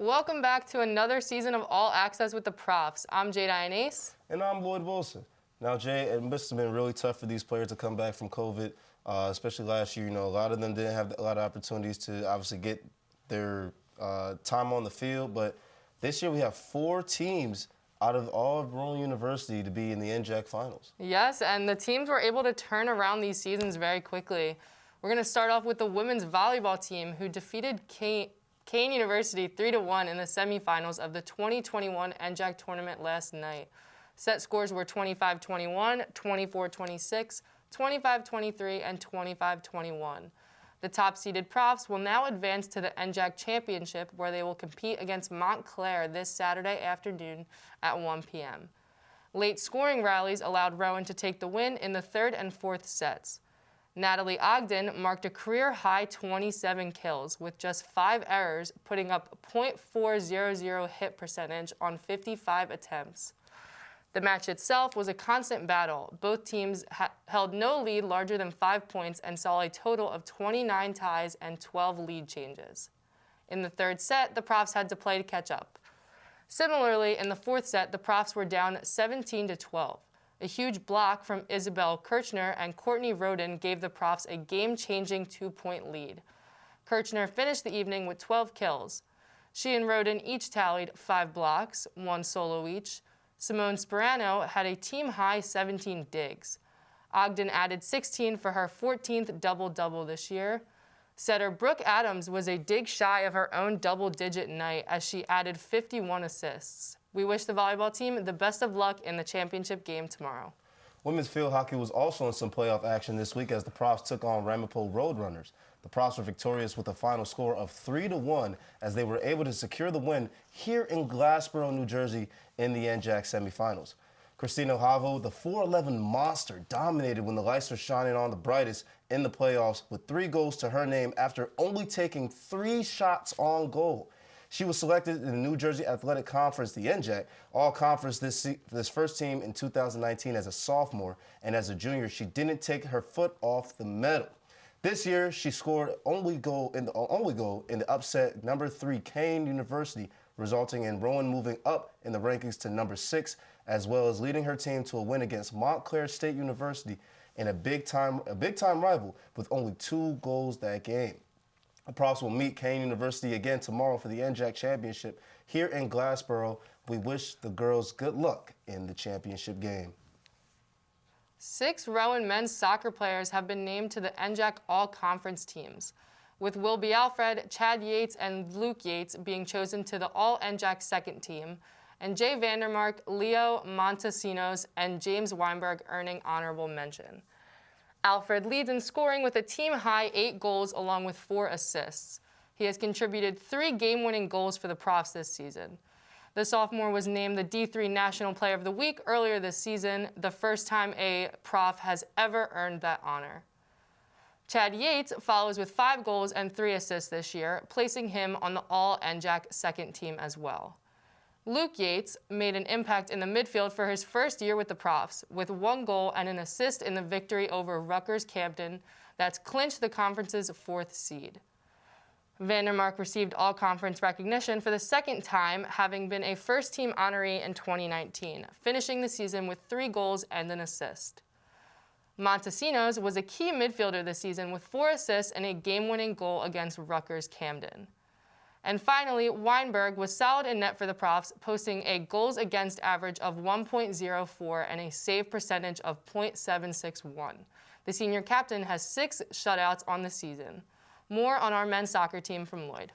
Welcome back to another season of All Access with the Profs. I'm Jade Ionase. And I'm Lloyd Wilson. Now, Jay, it must have been really tough for these players to come back from COVID, especially last year. You know, a lot of them didn't have a lot of opportunities to obviously get their time on the field. But this year we have 4 teams out of all of Rowan University to be in the NJAC finals. Yes, and the teams were able to turn around these seasons very quickly. We're going to start off with the women's volleyball team, who defeated Kane University 3-1 in the semifinals of the 2021 NJAC tournament last night. Set scores were 25-21, 24-26, 25-23, and 25-21. The top-seeded Profs will now advance to the NJAC Championship, where they will compete against Montclair this Saturday afternoon at 1 p.m. Late scoring rallies allowed Rowan to take the win in the 3rd and 4th sets. Natalie Ogden marked a career-high 27 kills with just 5 errors, putting up .400 hit percentage on 55 attempts. The match itself was a constant battle. Both teams held no lead larger than 5 points and saw a total of 29 ties and 12 lead changes. In the 3rd set, the Profs had to play to catch up. Similarly, in the 4th set, the Profs were down 17-12. A huge block from Isabel Kirchner and Courtney Roden gave the Profs a game-changing 2-point lead. Kirchner finished the evening with 12 kills. She and Roden each tallied 5 blocks, 1 solo each. Simone Sperano had a team-high 17 digs. Ogden added 16 for her 14th double-double this year. Setter Brooke Adams was a dig shy of her own double-digit night as she added 51 assists. We wish the volleyball team the best of luck in the championship game tomorrow. Women's field hockey was also in some playoff action this week as the Profs took on Ramapo Roadrunners. The Profs were victorious with a final score of 3-1 as they were able to secure the win here in Glassboro, New Jersey in the NJAC semifinals. Christina Havo, the 4'11 monster, dominated when the lights were shining on the brightest in the playoffs with 3 goals to her name after only taking 3 shots on goal. She was selected in the New Jersey Athletic Conference, the NJAC, all-conference this first team in 2019 as a sophomore, and as a junior, she didn't take her foot off the medal. This year, she scored only goal in the upset number 3 Kane University, resulting in Rowan moving up in the rankings to number 6, as well as leading her team to a win against Montclair State University in a big-time rival with only 2 goals that game. The Profs will meet Kane University again tomorrow for the NJAC Championship here in Glassboro. We wish the girls good luck in the championship game. 6 Rowan men's soccer players have been named to the NJAC All-Conference teams, with Wilby Alfred, Chad Yates, and Luke Yates being chosen to the All-NJAC second team, and Jay Vandermark, Leo Montesinos, and James Weinberg earning honorable mention. Alfred leads in scoring with a team-high 8 goals along with 4 assists. He has contributed 3 game-winning goals for the Profs this season. The sophomore was named the D3 National Player of the Week earlier this season, the first time a Prof has ever earned that honor. Chad Yates follows with 5 goals and 3 assists this year, placing him on the All-NJAC second team as well. Luke Yates made an impact in the midfield for his first year with the Profs, with 1 goal and an assist in the victory over Rutgers-Camden that's clinched the conference's 4th seed. Vandermark received all-conference recognition for the 2nd time, having been a first-team honoree in 2019, finishing the season with 3 goals and an assist. Montesinos was a key midfielder this season with 4 assists and a game-winning goal against Rutgers-Camden. And finally, Weinberg was solid in net for the Profs, posting a goals against average of 1.04 and a save percentage of .761. The senior captain has 6 shutouts on the season. More on our men's soccer team from Lloyd.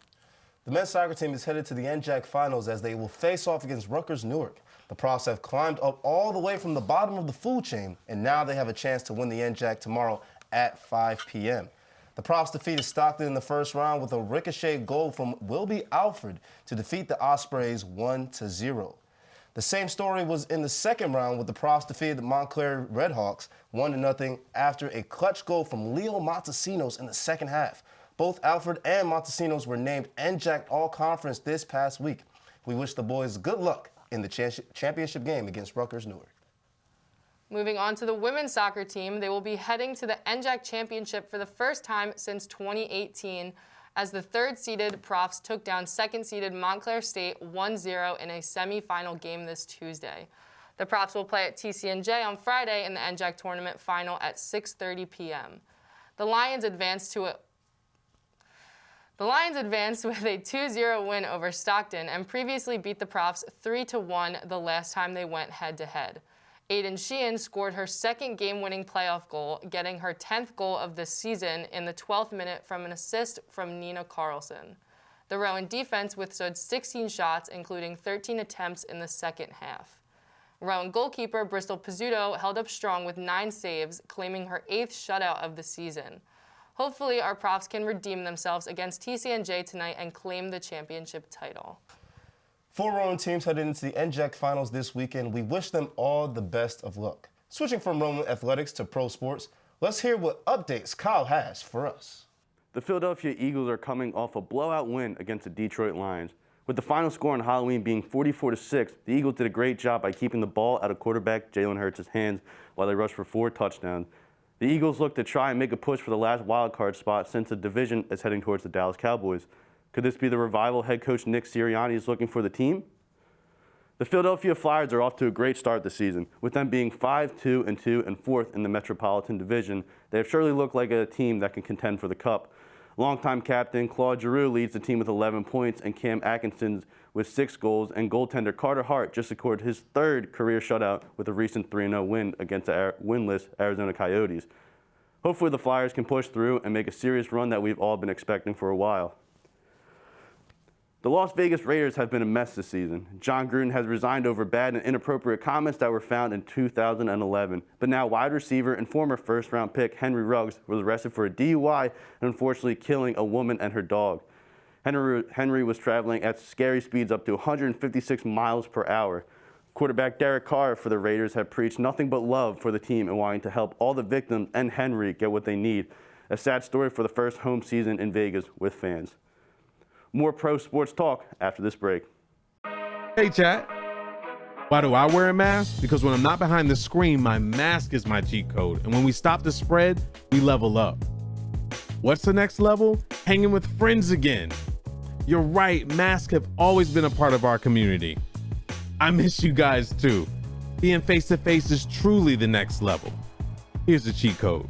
The men's soccer team is headed to the NJAC finals as they will face off against Rutgers Newark. The Profs have climbed up all the way from the bottom of the food chain, and now they have a chance to win the NJAC tomorrow at 5 p.m. The Profs defeated Stockton in the first round with a ricochet goal from Wilby Alfred to defeat the Ospreys 1-0. The same story was in the second round with the Profs defeated the Montclair Redhawks 1-0 after a clutch goal from Leo Montesinos in the second half. Both Alfred and Montesinos were named NJAC All-Conference this past week. We wish the boys good luck in the championship game against Rutgers Newark. Moving on to the women's soccer team, they will be heading to the NJAC Championship for the first time since 2018 as the third-seeded Profs took down second-seeded Montclair State 1-0 in a semifinal game this Tuesday. The Profs will play at TCNJ on Friday in the NJAC tournament final at 6:30 p.m. The Lions advanced with a 2-0 win over Stockton and previously beat the Profs 3-1 the last time they went head-to-head. Aiden Sheehan scored her second game-winning playoff goal, getting her 10th goal of the season in the 12th minute from an assist from Nina Carlson. The Rowan defense withstood 16 shots, including 13 attempts in the second half. Rowan goalkeeper Bristol Pizzuto held up strong with 9 saves, claiming her 8th shutout of the season. Hopefully, our Profs can redeem themselves against TCNJ tonight and claim the championship title. 4 Rowan teams headed into the NJAC finals this weekend. We wish them all the best of luck. Switching from Rowan athletics to pro sports, let's hear what updates Kyle has for us. The Philadelphia Eagles are coming off a blowout win against the Detroit Lions. With the final score on Halloween being 44-6, the Eagles did a great job by keeping the ball out of quarterback Jalen Hurts' hands while they rushed for 4 touchdowns. The Eagles look to try and make a push for the last wildcard spot since the division is heading towards the Dallas Cowboys. Could this be the revival head coach Nick Sirianni is looking for the team? The Philadelphia Flyers are off to a great start this season. With them being 5-2-2 and 4th in the Metropolitan Division, they have surely looked like a team that can contend for the Cup. Longtime captain Claude Giroux leads the team with 11 points, and Cam Atkinson with 6 goals, and goaltender Carter Hart just scored his 3rd career shutout with a recent 3-0 win against the winless Arizona Coyotes. Hopefully the Flyers can push through and make a serious run that we've all been expecting for a while. The Las Vegas Raiders have been a mess this season. John Gruden has resigned over bad and inappropriate comments that were found in 2011. But now wide receiver and former first-round pick Henry Ruggs was arrested for a DUI and unfortunately killing a woman and her dog. Henry was traveling at scary speeds up to 156 miles per hour. Quarterback Derek Carr for the Raiders have preached nothing but love for the team and wanting to help all the victims and Henry get what they need. A sad story for the first home season in Vegas with fans. More pro sports talk after this break. Hey, chat. Why do I wear a mask? Because when I'm not behind the screen, my mask is my cheat code. And when we stop the spread, we level up. What's the next level? Hanging with friends again. You're right, masks have always been a part of our community. I miss you guys too. Being face-to-face is truly the next level. Here's the cheat code.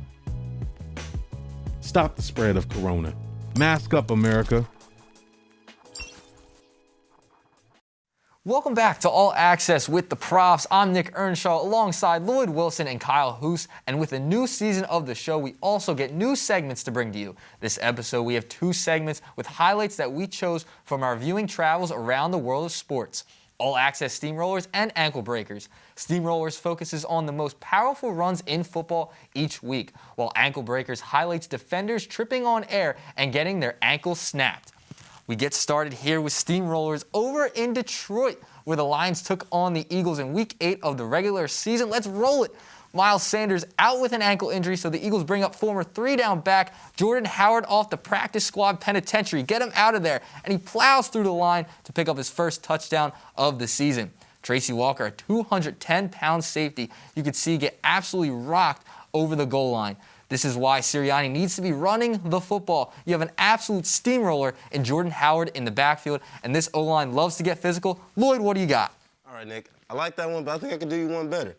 Stop the spread of corona. Mask up, America. Welcome back to All Access with the Profs. I'm Nick Earnshaw alongside Lloyd Wilson and Kyle Hoos. And with a new season of the show, we also get new segments to bring to you. This episode, we have 2 segments with highlights that we chose from our viewing travels around the world of sports. All Access Steamrollers and Ankle Breakers. Steamrollers focuses on the most powerful runs in football each week, while Ankle Breakers highlights defenders tripping on air and getting their ankles snapped. We get started here with Steamrollers over in Detroit, where the Lions took on the Eagles in Week 8 of the regular season. Let's roll it. Miles Sanders out with an ankle injury, so the Eagles bring up former 3-down back Jordan Howard off the practice squad penitentiary. Get him out of there, and he plows through the line to pick up his first touchdown of the season. Tracy Walker, a 210-pound safety, you could see get absolutely rocked over the goal line. This is why Sirianni needs to be running the football. You have an absolute steamroller in Jordan Howard in the backfield, and this O-line loves to get physical. Lloyd, what do you got? All right, Nick. I like that one, but I think I can do you one better.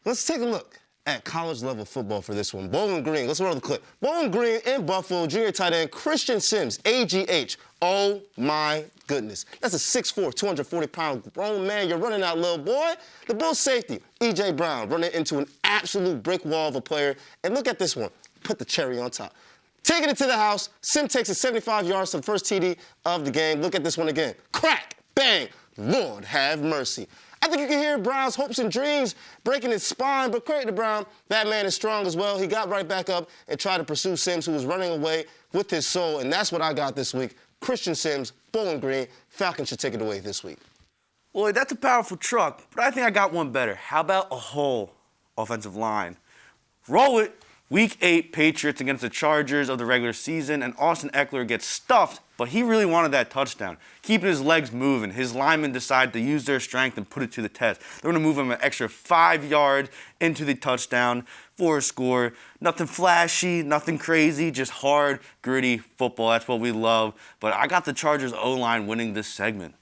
Let's take a look at college-level football for this one. Bowling Green. Let's roll the clip. Bowling Green in Buffalo, junior tight end Christian Sims, AGH. Oh, my goodness. That's a 6'4", 240-pound grown man. You're running out, little boy. The Bulls safety, E.J. Brown, running into an absolute brick wall of a player. And look at this one. Put the cherry on top. Taking it to the house. Sim takes it 75 yards to the first TD of the game. Look at this one again. Crack, bang, Lord have mercy. I think you can hear Brown's hopes and dreams breaking his spine, but credit to Brown, that man is strong as well. He got right back up and tried to pursue Sims, who was running away with his soul, and that's what I got this week. Christian Sims, Bowling Green. Falcons should take it away this week. Lloyd, that's a powerful truck, but I think I got one better. How about a whole offensive line? Roll it. Week 8 Patriots against the Chargers of the regular season, and Austin Eckler gets stuffed but he really wanted that touchdown. Keeping his legs moving, his linemen decided to use their strength and put it to the test. They're going to move him an extra 5 yards into the touchdown for a score. Nothing flashy, nothing crazy, just hard, gritty football. That's what we love. But I got the Chargers O-line winning this segment.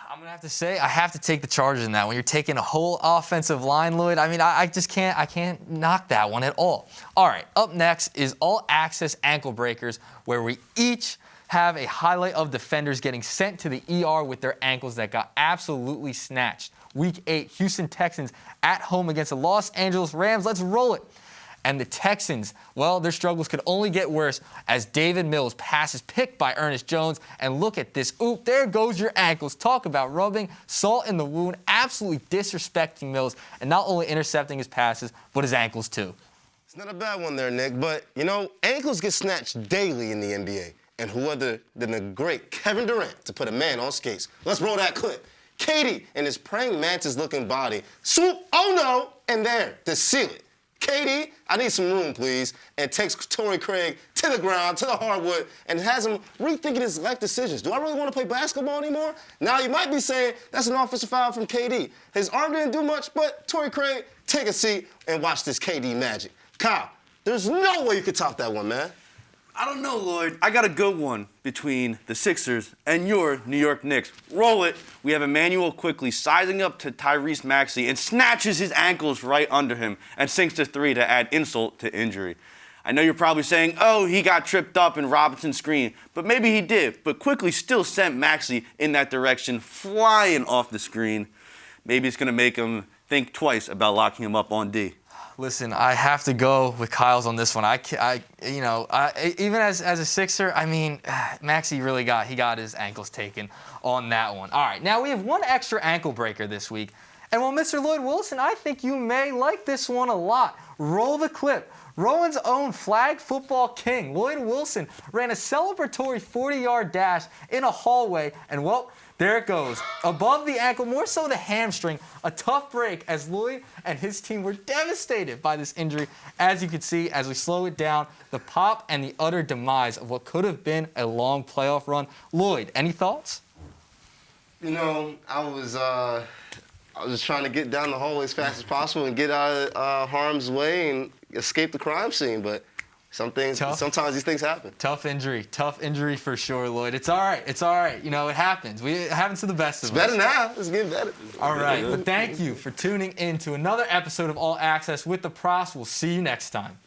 I'm gonna have to say I have to take the Chargers in that. When you're taking a whole offensive line, Lloyd, I mean, I just can't knock that one at all. All right, up next is All Access Ankle Breakers, where we each have a highlight of defenders getting sent to the ER with their ankles that got absolutely snatched. Week 8, Houston Texans at home against the Los Angeles Rams. Let's roll it. And the Texans, well, their struggles could only get worse as David Mills passes picked by Ernest Jones. And look at this. Oop, there goes your ankles. Talk about rubbing salt in the wound, absolutely disrespecting Mills, and not only intercepting his passes, but his ankles too. It's not a bad one there, Nick, but, ankles get snatched daily in the NBA. And who other than the great Kevin Durant to put a man on skates? Let's roll that clip. KD and his praying mantis-looking body, swoop, oh no, and there, to seal it. KD, I need some room, please, and takes Torrey Craig to the ground, to the hardwood, and has him rethinking his life decisions. Do I really want to play basketball anymore? Now, you might be saying that's an offensive foul from KD. His arm didn't do much, but Torrey Craig, take a seat and watch this KD magic. Kyle, there's no way you could top that one, man. I don't know, Lloyd. I got a good one between the Sixers and your New York Knicks. Roll it. We have Emmanuel quickly sizing up to Tyrese Maxey and snatches his ankles right under him and sinks to 3 to add insult to injury. I know you're probably saying, oh, he got tripped up in Robinson's screen, but maybe he did. But quickly still sent Maxey in that direction, flying off the screen. Maybe it's going to make him think twice about locking him up on D. Listen, I have to go with Kyle's on this one. Even as a Sixer, I mean, Maxey really got his ankles taken on that one. All right, now we have one extra ankle breaker this week. And well, Mr. Lloyd Wilson, I think you may like this one a lot. Roll the clip. Rowan's own flag football king, Lloyd Wilson, ran a celebratory 40-yard dash in a hallway, and well, there it goes. Above the ankle, more so the hamstring. A tough break as Lloyd and his team were devastated by this injury. As you can see, as we slow it down, the pop and the utter demise of what could have been a long playoff run. Lloyd, any thoughts? I was just trying to get down the hallway as fast as possible and get out of harm's way and escape the crime scene, but sometimes these things happen. Tough injury for sure, Lloyd. It's all right. It happens. It happens to the best of us. It's better now. It's getting better. All right, but thank you for tuning in to another episode of All Access with the Profs. We'll see you next time.